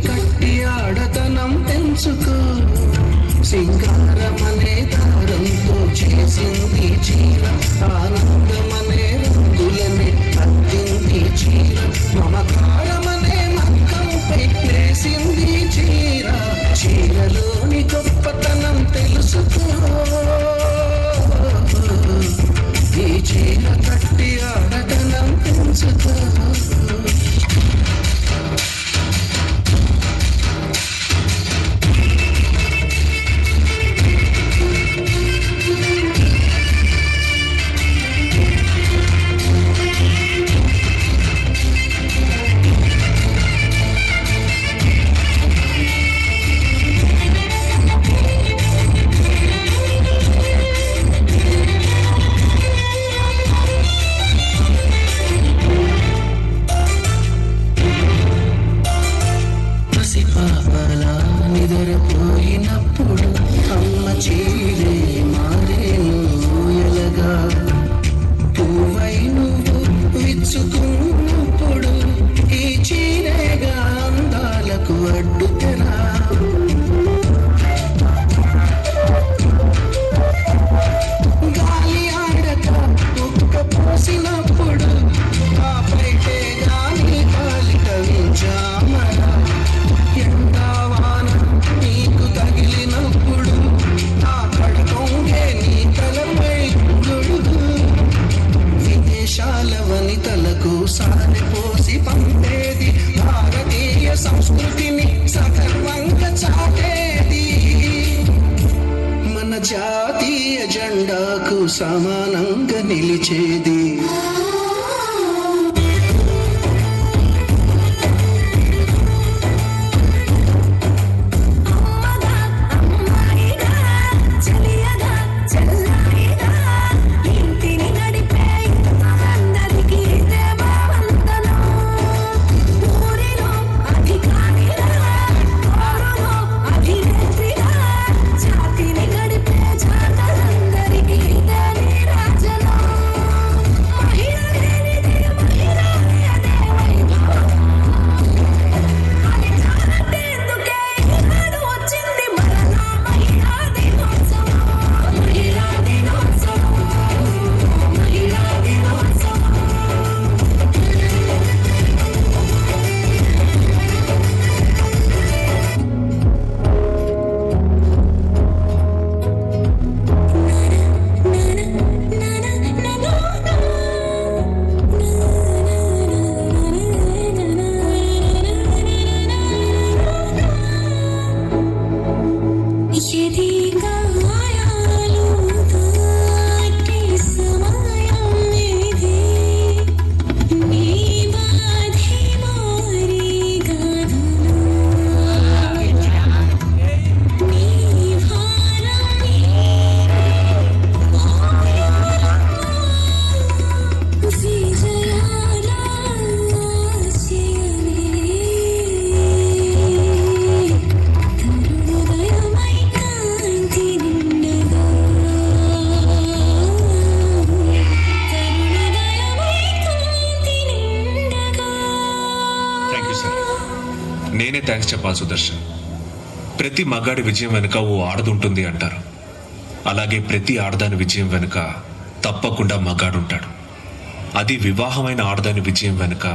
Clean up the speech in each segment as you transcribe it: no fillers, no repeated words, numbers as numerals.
కట్టి ఆడతనం పెంచుకో, సింగారమనే దారంతో చేసింది చీర, ఆనందమనే రంగులని అద్దింది చీర, మమకారమనే మక్కంపై వేసింది చీర. చీరలోని గొప్పతనం తెలుసుకో, ఈ చీర కట్టి ఆడతనం పెంచుకో. నిద్రపోయినప్పుడు అమ్మ చీరే మారేను ఎలగా, పువ్వై నువ్వు విచ్చుకున్నప్పుడు ఈ చీరేగా అందాలకు అడ్డుతెరా. గాలి ఆడక ఉక్క పోసినప్పుడు ఆ బయటే గాని గాలి కవించామరా. నీకు తగిలినప్పుడు ఆ కడకొంగే నీ తలపై గొడుగు, విదేశాల వనితలకు సారిపోసి పంపేది, భారతీయ సంస్కృతిని సగర్వంగా చాటేది, మన జాతీయ జెండాకు సమానంగా నిలిచేది. నేనే థ్యాంక్స్ చెప్పాలి సుదర్శన్. ప్రతి మగాడి విజయం వెనుక ఓ ఆడదుంటుంది అంటారు. అలాగే ప్రతి ఆడదాని విజయం వెనుక తప్పకుండా మగాడుంటాడు. అది వివాహమైన ఆడదాని విజయం వెనుక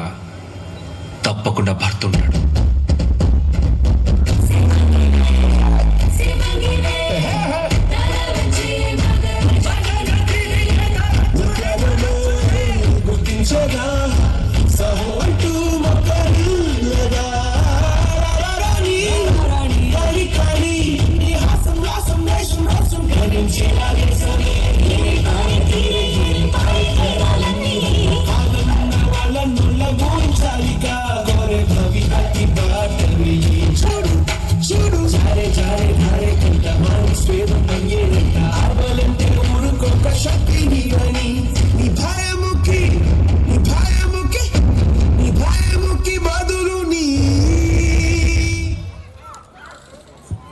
తప్పకుండా భర్త ఉంటాడు.